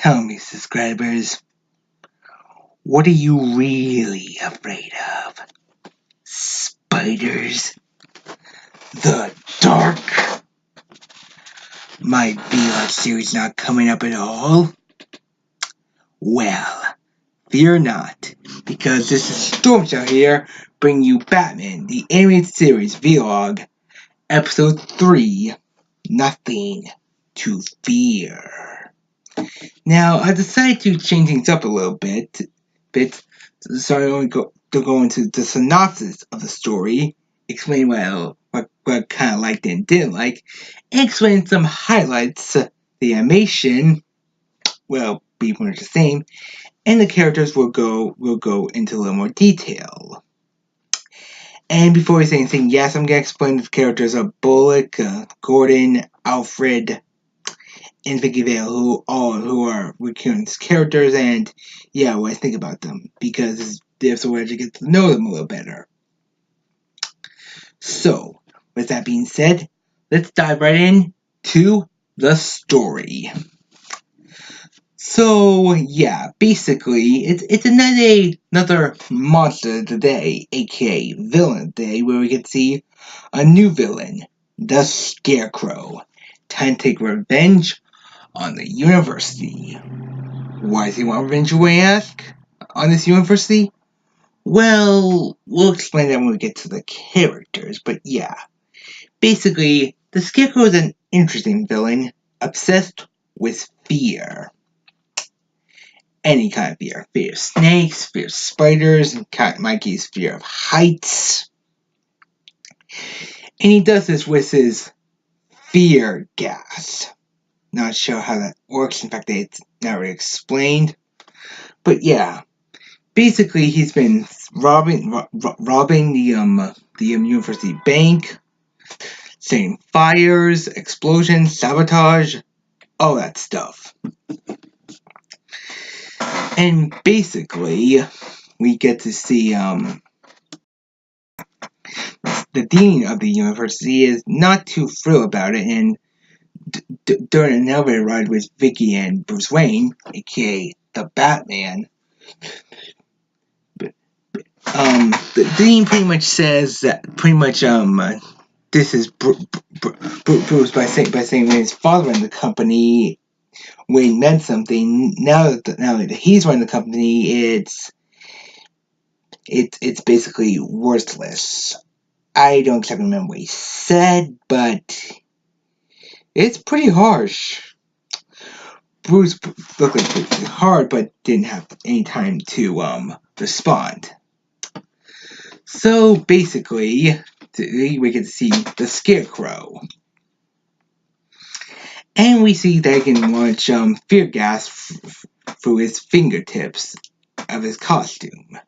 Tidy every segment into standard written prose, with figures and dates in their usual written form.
Tell me, subscribers, what are you really afraid of? Spiders? The dark? My VR series not coming up at all? Well, fear not, because this is Stormshow here, bringing you Batman, the animated series vlog, episode 3, Nothing to Fear. Now, I decided to change things up a little bit, so I only go into the synopsis of the story, explain what I kind of liked and didn't like, and explain some highlights. The animation will be pretty much the same, and the characters will go into a little more detail. And before we say anything, yes, I'm gonna explain the characters of Bullock, Gordon, Alfred, and Vicky Vale, who are recurring characters, and yeah, what I think about them, because there's a way to get to know them a little better. So, with that being said, let's dive right in to the story. So, yeah, basically, it's another monster of the day, aka villain of the day, where we get to see a new villain, the Scarecrow, trying to take revenge on the university. Why does he want revenge, you may ask, on this university? Well, we'll explain that when we get to the characters, but yeah. Basically, the Scarecrow is an interesting villain, obsessed with fear. Any kind of fear. Fear of snakes, fear of spiders, in my case, fear of heights. And he does this with his fear gas. Not sure how that works. In fact, it's not really explained. But yeah, basically, he's been robbing the university bank, setting fires, explosions, sabotage, all that stuff. And basically, we get to see the dean of the university is not too thrilled about it, and during an elevator ride with Vicky and Bruce Wayne, aka the Batman, the dean pretty much says that this is Bruce by saying when his father ran the company, Wayne meant something. Now that he's running the company, it's basically worthless. I don't exactly remember what he said, but it's pretty harsh. Bruce looked like pretty hard, but didn't have any time to respond. So basically, we get to see the Scarecrow. And we see that he can launch fear gas through his fingertips of his costume.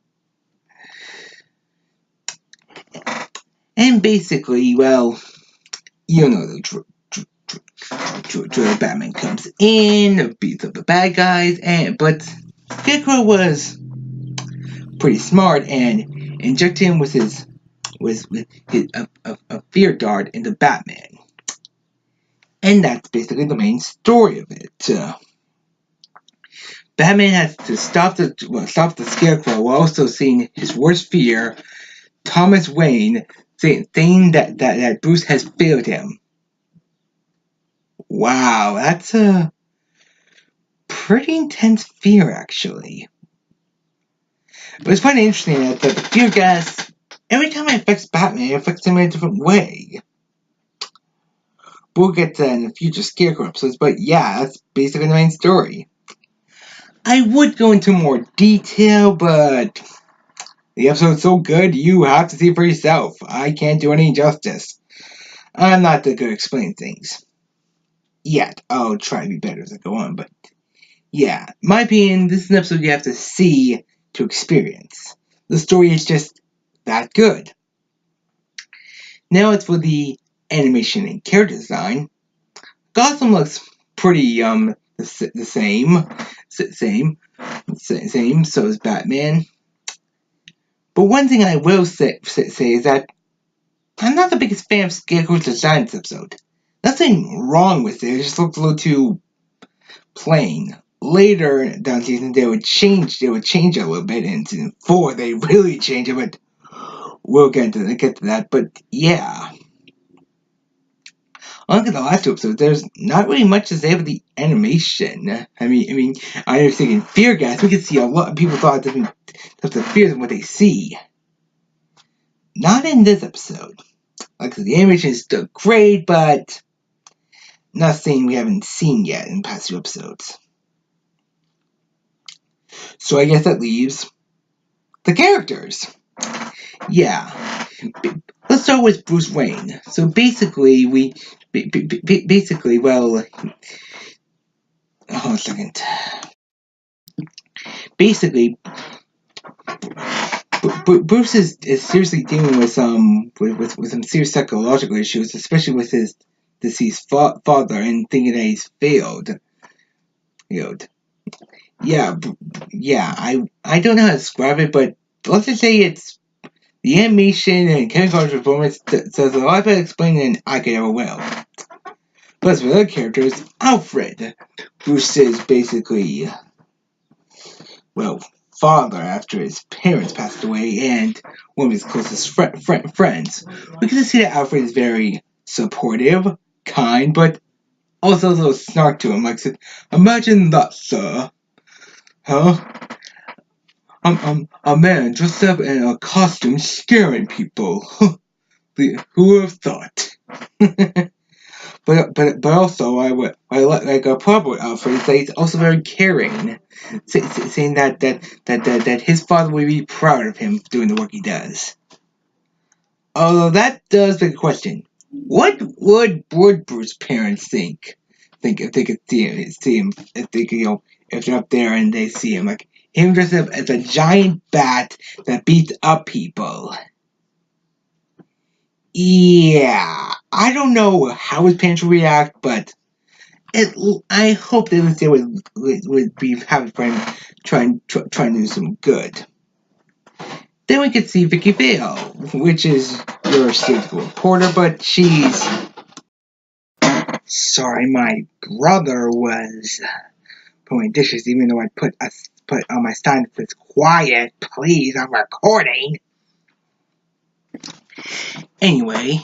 And basically, well, you know the Batman comes in, beats up the bad guys, but Scarecrow was pretty smart and injected him with a fear dart into Batman. And that's basically the main story of it. Batman has to stop the Scarecrow while also seeing his worst fear, Thomas Wayne, saying that Bruce has failed him. Wow, that's a pretty intense fear, actually. But it's funny interesting that the fear gas, every time it affects Batman, it affects him in a different way. We'll get to that in the future Scarecrow episodes, but yeah, that's basically the main story. I would go into more detail, but the episode's so good, you have to see it for yourself. I can't do any justice. I'm not that good at explaining things. Yet. I'll try to be better as I go on, but yeah, in my opinion, this is an episode you have to see to experience. The story is just that good. Now it's for the animation and character design. Gotham looks pretty the same. So is Batman. But one thing I will say is that I'm not the biggest fan of Scarecrow's design this episode. Nothing wrong with it. It just looks a little too plain. later down season they would change a little bit. In season 4 they really change it, but we'll get to that. But yeah, unlike the last 2 episodes, there's not really much to say about the animation. I mean, I was thinking Fear Gas. We could see a lot of people thought different types of fears than what they see. Not in this episode. Like the animation is still great, but nothing we haven't seen yet in the past 2 episodes. So I guess that leaves the characters. Yeah. Let's start with Bruce Wayne. So basically, well, hold on a second. Basically, Bruce is seriously dealing with some serious psychological issues, especially with his deceased father, and thinking that he's failed. Yeah, I don't know how to describe it, but let's just say it's the animation and Kevin Conroy's performance does a lot better explaining than I could ever will. Plus, with other characters, Alfred, Bruce is basically, well, father after his parents passed away and one of his closest friends. We can see that Alfred is very supportive, kind, but also a little snark to him, like, imagine that, sir. Huh? I'm a man dressed up in a costume scaring people. Who would have thought? But also I like a problem with Alfred is that he's also very caring, saying that his father would be proud of him doing the work he does. Although that does beg a question: what would Bruce's parents think if they could see him if they could, if they're up there and they see him, like him dressed up as a giant bat that beats up people? Yeah, I don't know how his parents would react, but I hope they would be happy for him trying to do some good. Then we could see Vicky Vale, which is your state reporter, but she's... Sorry, my brother was putting dishes, even though I put on my sign that says quiet, please, I'm recording. Anyway,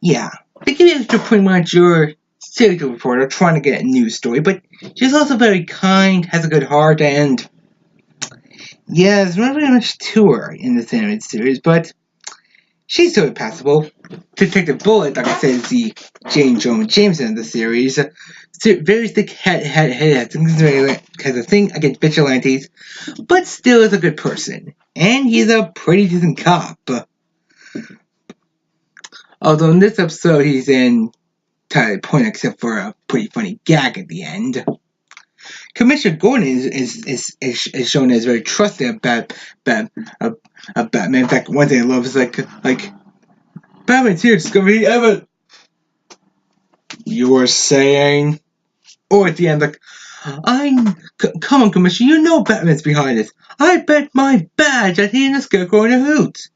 yeah, Vicky Vale is pretty much your serial reporter trying to get a news story, but she's also very kind, has a good heart, and yeah, there's not very much to her in this animated series, but she's still passable. Detective Bullet, like I said, is the Jane Jonah Jameson of the series. Very thick head has a thing against vigilantes, but still is a good person. And he's a pretty decent cop. Although in this episode he's in entirely point except for a pretty funny gag at the end. Commissioner Gordon is shown as very trusting of Batman. In fact, one thing I love is like Batman's here, discovery ever. You were saying, or at the end, like, come on, Commissioner, you know Batman's behind this. I bet my badge that he and the Scarecrow in a hoot.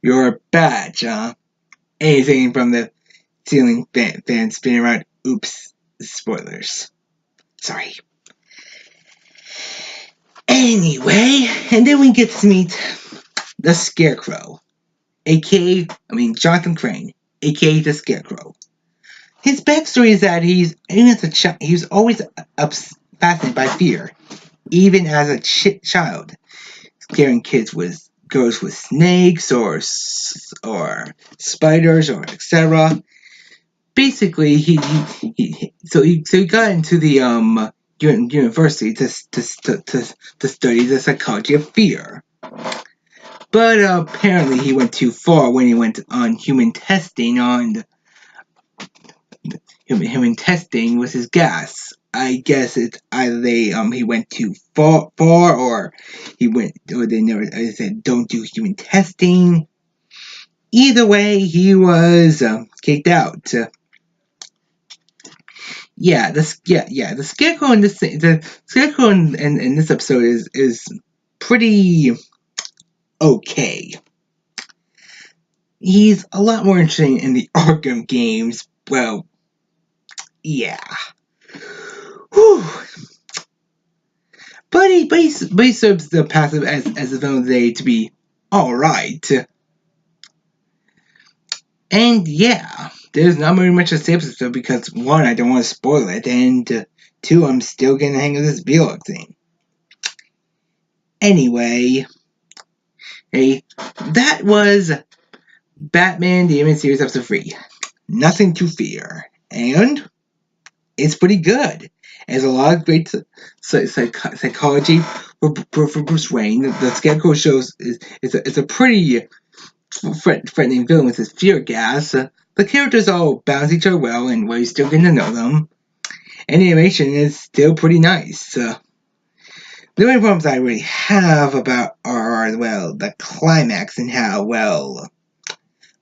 Your badge, huh? Anything from the ceiling fan spinning around. Oops, spoilers. Sorry. Anyway, and then we get to meet the Scarecrow, Jonathan Crane, aka the Scarecrow. His backstory is that he was always fascinated by fear, even as a child, scaring girls with snakes or spiders or etc. Basically, he got into the university to study the psychology of fear. But apparently he went too far when he went on human testing with his gas. I guess it's either he went too far or they said don't do human testing. Either way, he was kicked out. The Scarecrow in this episode is pretty okay. He's a lot more interesting in the Arkham games. Well, yeah. Whew. he serves the passive as a villain today to be alright. And yeah, there's not very much to say about this because one, I don't want to spoil it, and two, I'm still getting the hang of this vlog thing. Anyway, hey, that was Batman the Animated Series Episode 3. Nothing to fear. And it's pretty good. There's a lot of great psychology for Bruce Wayne. The Scarecrow shows is a pretty threatening villain with his fear gas. The characters all balance each other well, and we're still getting to know them. And the animation is still pretty nice. The only problems I really have about are, well, the climax and how, well,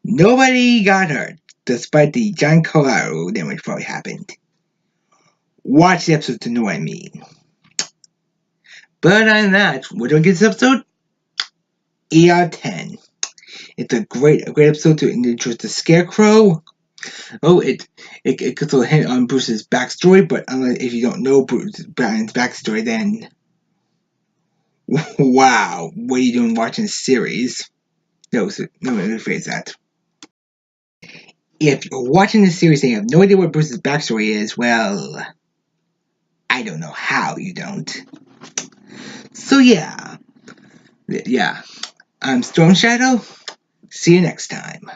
nobody got hurt, despite the giant collateral damage probably happened. Watch the episode to know what I mean. But other than that, what do I give this episode? 8 out of 10. It's a great episode to introduce the Scarecrow. Oh, it gives a hint on Bruce's backstory, but if you don't know Batman's backstory, then wow, what are you doing watching this series? No, let me rephrase that. If you're watching this series and you have no idea what Bruce's backstory is, well, I don't know how you don't. So yeah, I'm Storm Shadow. See you next time.